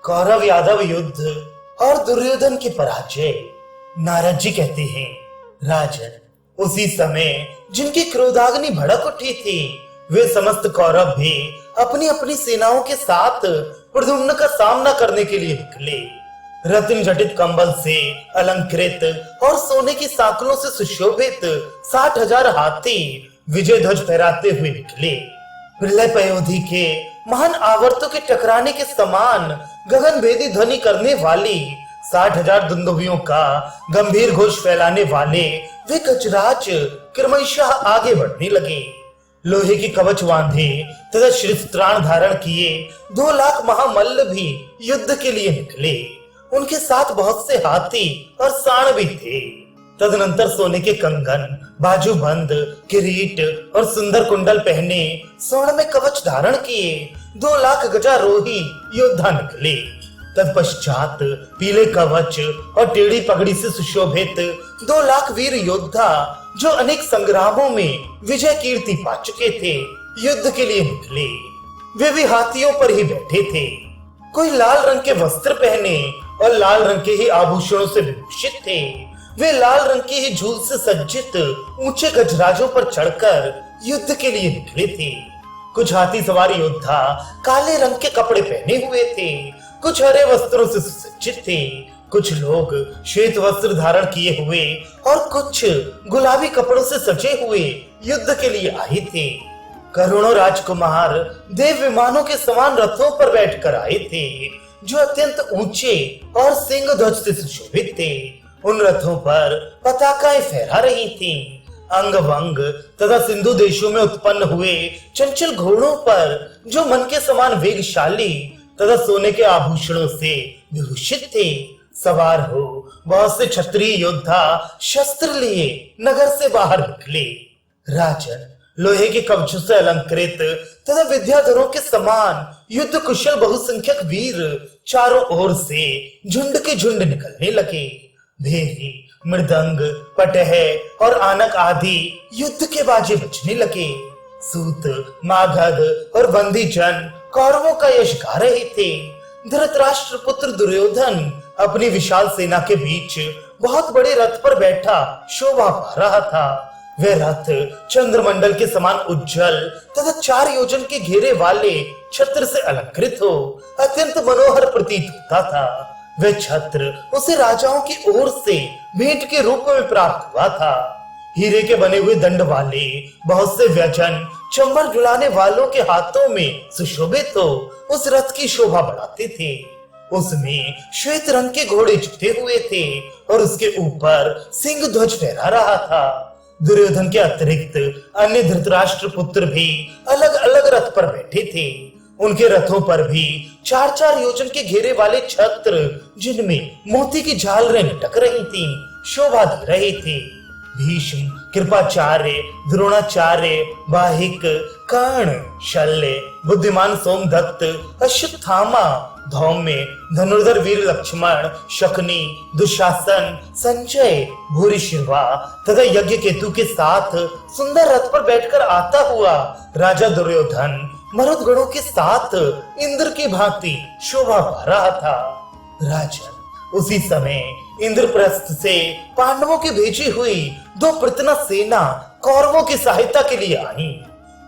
कौरव यादव युद्ध और दुर्योधन की पराजय। नारद जी कहते हैं, राजन, उसी समय जिनकी क्रोधाग्नि भड़क उठी थी, वे समस्त कौरव भी अपनी अपनी सेनाओं के साथ प्रद्युम्न का सामना करने के लिए निकले। रत्न जटित कंबल से अलंकृत और सोने की सांकलों से सुशोभित 60,000 हाथी विजय ध्वज फहराते हुए निकले। प्रलय पयोधि के महान आवर्तों के टकराने के समान गगन भेदी ध्वनि करने वाली 60,000 दुंदुभियों का गंभीर घोष फैलाने वाले वे गजराज क्रमशः आगे बढ़ने लगे। लोहे की कवच बांधे तथा शिरस्त्राण धारण किए 2 लाख महामल्ल भी युद्ध के लिए निकले। उनके साथ बहुत से हाथी और सांड भी थे। तदनंतर सोने के कंगन, बाजूबंद, किरीट और सुंदर कुंडल पहने, स्वर्ण में कवच धारण किए 2 लाख गजारोही योद्धा निकले। तत्पश्चात पीले कवच और टेढ़ी पगड़ी से सुशोभित 2 लाख वीर योद्धा, जो अनेक संग्रामों में विजय कीर्ति पा चुके थे, युद्ध के लिए निकले। वे भी हाथियों पर ही बैठे थे। कोई लाल रंग के वस्त्र पहने और लाल रंग के ही आभूषणों से विभूषित थे। वे लाल रंग की ही झूल से सज्जित ऊंचे गजराजों पर चढ़कर युद्ध के लिए निकले थे। कुछ हाथी सवार योद्धा काले रंग के कपड़े पहने हुए थे, कुछ हरे वस्त्रों से सुसज्जित थे, कुछ लोग श्वेत वस्त्र धारण किए हुए और कुछ गुलाबी कपड़ों से सजे हुए युद्ध के लिए आए थे। करोड़ों राजकुमार देव विमानों के समान रथों पर बैठकर आए थे, जो अत्यंत ऊंचे और सिंह ध्वज से सुशोभित थे। उन रथों पर पताकाएं फहरा रही थीं। अंग वंग तथा सिंधु देशों में उत्पन्न हुए चंचल घोड़ों पर, जो मन के समान वेगशाली तथा सोने के आभूषणों से विभूषित थे, सवार हो बहुत से क्षत्रिय योद्धा शस्त्र लिए नगर से बाहर निकले। राजन, लोहे के कवचों से अलंकृत तथा विद्याधरों के समान युद्ध कुशल बहुसंख्यक वीर चारों ओर से झुंड के झुंड निकलने लगे। भेरी, मृदंग, पटह और आनक आदि युद्ध के बाजे बजने लगे। सूत, मागध और बंदी जन कौरवों का यश गा रहे थे। धृतराष्ट्र पुत्र दुर्योधन अपनी विशाल सेना के बीच बहुत बड़े रथ पर बैठा शोभा पा रहा था। वह रथ चंद्रमंडल के समान उज्जवल तथा 4 योजन के घेरे वाले छत्र से अलंकृत हो अत्यंत मनोहर प्रतीत होता था। वह छत्र उसे राजाओं की ओर से भेंट के रूप में प्राप्त हुआ था। हीरे के बने हुए दंड वाले बहुत से व्यजन चंबल डुलाने वालों के हाथों में सुशोभित हो उस रथ की शोभा बढ़ाते थे। उसमें श्वेत रंग के घोड़े जुटे हुए थे और उसके ऊपर सिंह ध्वज फहरा रहा था। दुर्योधन के अतिरिक्त अन्य धृतराष्ट्र पुत्र भी अलग अलग रथ पर बैठे थे। उनके रथों पर भी 4-4 योजन के घेरे वाले छत्र, जिनमें मोती की झालरें लटक रही थीं, शोभा दे रहे थे। भीष्म, कृपाचार्य, द्रोणाचार्य, बाहिक, कर्ण, शल्य, बुद्धिमान सोमदत्त, अश्वत्थामा, धौम्य, धनुर्धर वीर लक्ष्मण, शकुनी, दुशासन, संजय, भूरिश्रवा तथा यज्ञ केतु के साथ सुंदर रथ पर बैठकर आता हुआ राजा दुर्योधन मरुदगणों के साथ इंद्र की भांति शोभा पा रहा था। राजन, उसी समय इंद्रप्रस्थ से पांडवों की भेजी हुई 2 पृतना सेना कौरवों की सहायता के लिए आई।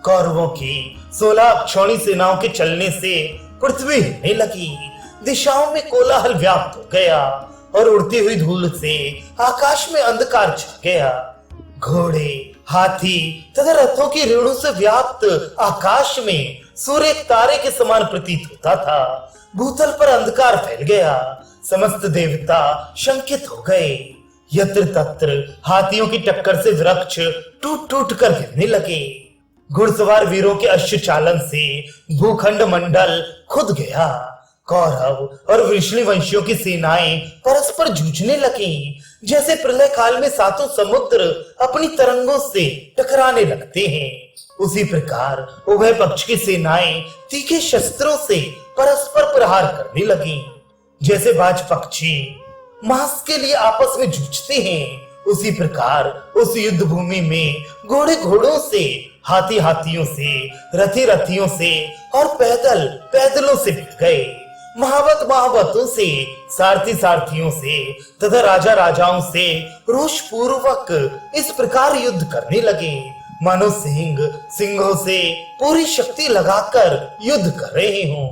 कौरवों की 16 अक्षौणी सेनाओं के चलने से पृथ्वी हिलने लगी। दिशाओं में कोलाहल व्याप्त हो गया और उड़ती हुई धूल से आकाश में अंधकार छा गया। घोड़े, हाथी तथा रथों की रीढ़ों से व्याप्त आकाश में सूर्य एक तारे के समान प्रतीत होता था। भूतल पर अंधकार फैल गया। समस्त देवता शंकित हो गए। यत्र तत्र हाथियों की टक्कर से वृक्ष टूट टूट कर गिरने लगे। घुड़सवार वीरों के अश्व चालन से भूखंड मंडल खुद गया। कौरव और वृषणी वंशियों की सेनाएं परस्पर जूझने लगी, जैसे प्रलय काल में 7 समुद्र अपनी तरंगों से टकराने लगते हैं। उसी प्रकार उभय पक्ष की सेनाएं तीखे शस्त्रों से परस्पर प्रहार करने लगी। जैसे बाज पक्षी मांस के लिए आपस में जूझते हैं, उसी प्रकार उस युद्ध भूमि में घोड़े घोड़ों से, हाथी हाथियों से, रथी रथियों से और पैदल पैदलों से भिड़ गए। महावत महावतों से, सारथी सारथियों से तथा राजा राजाओं से रोष पूर्वक इस प्रकार युद्ध करने लगे, मानो सिंह सिंहों से पूरी शक्ति लगाकर युद्ध कर रहे हों।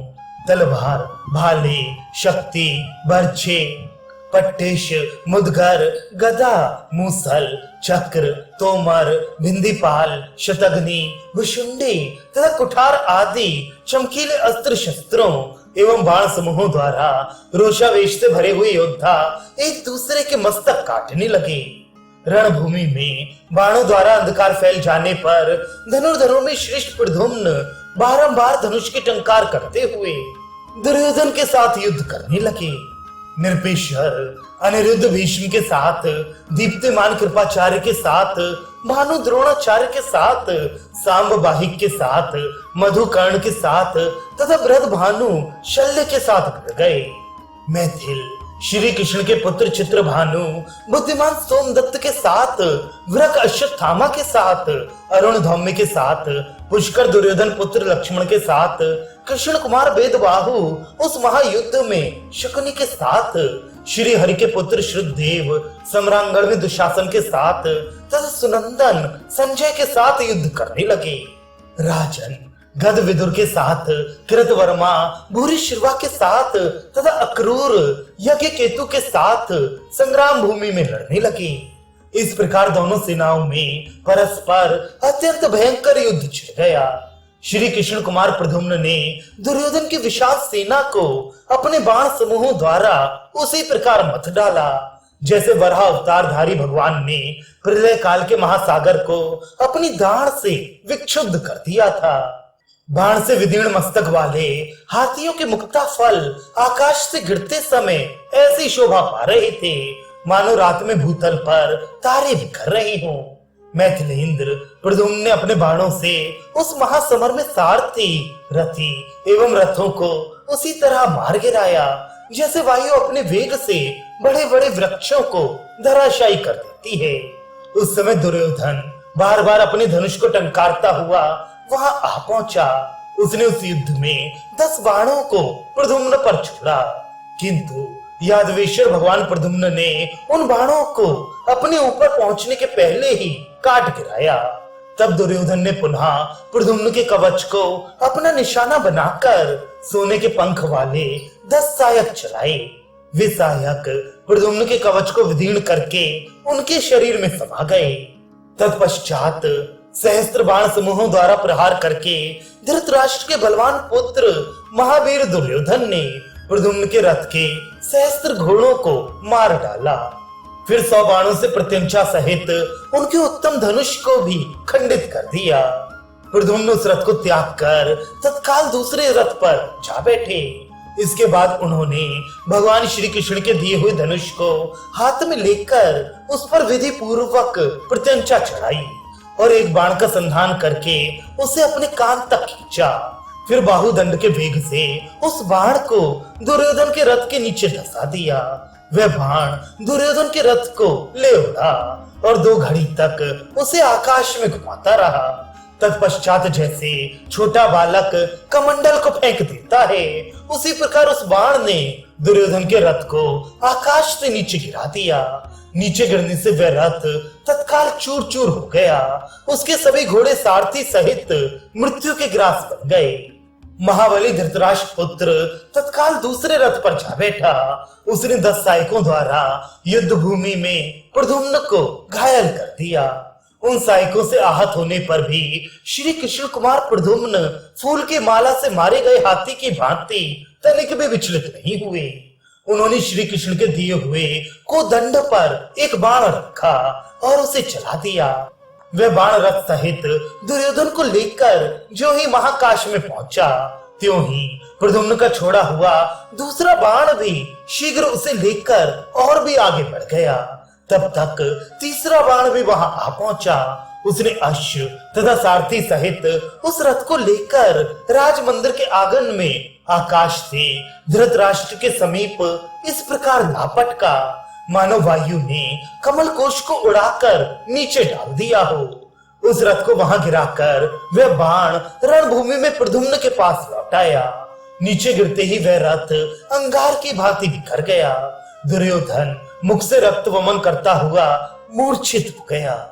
तलवार, भाले, शक्ति, बर्छे, पट्टेश, मुदगर, गदा, मूसल, चक्र, तोमर, भिंदीपाल, शतघ्नी, भुशुंडी तथा कुठार आदि चमकीले अस्त्र शस्त्रों एवं बाण समूहों द्वारा रोषावेश से भरे हुए योद्धा एक दूसरे के मस्तक काटने लगे। रणभूमि में बाणों द्वारा अंधकार फैल जाने पर धनुर्धरों में श्रेष्ठ प्रद्युम्न बारंबार धनुष के टंकार करते हुए दुर्योधन के साथ युद्ध करने लगे। निरपेश्वर अनिरुद्ध भीष्म के साथ, दीप्तिमान कृपाचार्य के साथ, भानु द्रोणाचार्य के साथ, सांब बाहिक के साथ, मधुकर्ण के साथ तथा बृहद भानु शल्य के साथ भिड़ गए। मैथिल श्री कृष्ण के पुत्र चित्रभानु बुद्धिमान सोमदत्त के साथ, वृक अश्वत्थामा के साथ, अरुण धौम्य के साथ, पुष्कर दुर्योधन पुत्र लक्ष्मण के साथ, कृष्ण कुमार वेदबाहु उस महायुद्ध में शकुनी के साथ, श्री हरि के पुत्र श्रुतदेव सम्रांगण में दुशासन के साथ तथा सुनंदन संजय के साथ युद्ध करने लगे। राजन गद विदुर के साथ, कृतवर्मा भूरिश्रवा के साथ तथा अक्रूर यज्ञ केतु के साथ संग्राम भूमि में लड़ने लगे। इस प्रकार दोनों सेनाओं में परस्पर अत्यंत भयंकर युद्ध छिड़ गया। श्री कृष्ण कुमार प्रद्युम्न ने दुर्योधन की विशाल सेना को अपने बाण समूहों द्वारा उसी प्रकार मत डाला जैसे वराह अवतारधारी भगवान ने प्रलय काल के महासागर को अपनी दाढ़ से विक्षुब्ध कर दिया था। बाण से विदीर्ण मस्तक वाले हाथियों के मुक्ता फल आकाश से गिरते समय ऐसी शोभा पा रहे थे मानो रात में भूतल पर तारे बिखर रहे हों। मैथिलेंद्र प्रद्युम्न ने अपने बाणों से उस महासमर में सारथी, रथी एवं रथों को उसी तरह मार गिराया जैसे वायु अपने वेग से बड़े बड़े वृक्षों को धराशायी कर देती है। उस समय दुर्योधन बार बार अपने धनुष को टंकारता हुआ वहां आ पहुंचा। उसने उस युद्ध में 10 बाणों को प्रद्युम्न पर छोड़ा, किंतु यादवेश्वर भगवान प्रद्युम्न ने उन बाणों को अपने ऊपर पहुंचने के पहले ही काट गिराया। तब दुर्योधन ने पुनः प्रद्युम्न के कवच को अपना निशाना बनाकर सोने के पंख वाले 10 सहायक चलाए। वे सहायक प्रद्युम्न के कवच को विदीर्ण करके उनके शरीर में समा गए। तत्पश्चात सहस्त्र बाण समूहों द्वारा प्रहार करके धृतराष्ट्र के बलवान पुत्र महावीर दुर्योधन ने प्रद्युम्न के रथ के सहस्त्र घोड़ों को मार डाला। फिर 100 बाणों से प्रत्यंचा सहित उनके उत्तम धनुष को भी खंडित कर दिया। प्रद्युम्न उस रथ को त्याग कर तत्काल दूसरे रथ पर जा बैठे। इसके बाद उन्होंने भगवान श्री कृष्ण के दिए हुए धनुष को हाथ में लेकर उस पर विधि पूर्वक प्रत्यंचा चढ़ाई और एक बाण का संधान करके उसे अपने कान तक खींचा। फिर बाहुदंड के वेग से उस बाण को दुर्योधन के रथ के नीचे धसा दिया। वह बाण दुर्योधन के रथ को ले उड़ा और 2 घड़ी तक उसे आकाश में घुमाता रहा। तत्पश्चात जैसे छोटा बालक कमंडल को फेंक देता है, उसी प्रकार उस बाण ने दुर्योधन के रथ को आकाश से नीचे गिरा दिया। नीचे गिरने से वह रथ तत्काल चूर चूर हो गया। उसके सभी घोड़े सारथी सहित मृत्यु के ग्रास बन गए। महाबली धृतराष्ट्र पुत्र तत्काल दूसरे रथ पर जा बैठा। उसने 10 सहायकों द्वारा युद्ध भूमि में प्रद्युम्न को घायल कर दिया। उन सहायकों से आहत होने पर भी श्री कृष्ण कुमार प्रद्युम्न फूल के माला से मारे गए हाथी की भांति तनिक भी विचलित नहीं हुए। उन्होंने श्री कृष्ण के दिए हुए को दंड पर एक बाण रखा और उसे चला दिया। वह बाण रथ सहित दुर्योधन को लेकर जो ही महाकाश में पहुंचा, त्यों ही प्रद्युम्न का छोड़ा हुआ दूसरा बाण भी शीघ्र उसे लेकर और भी आगे बढ़ गया। तब तक तीसरा बाण भी वहां आ पहुंचा। उसने अश्व तथा सारथी सहित उस रथ को लेकर राजमंदिर के आंगन में आकाश से धृतराष्ट्र के समीप इस प्रकार लापटका मानो वायु ने कमल कोश को उड़ाकर नीचे डाल दिया हो। उस रथ को वहां गिराकर वह बाण रणभूमि में प्रद्युम्न के पास लौट आया। नीचे गिरते ही वह रथ अंगार की भांति बिखर गया। दुर्योधन मुख से रक्त वमन करता हुआ मूर्छित हो गया।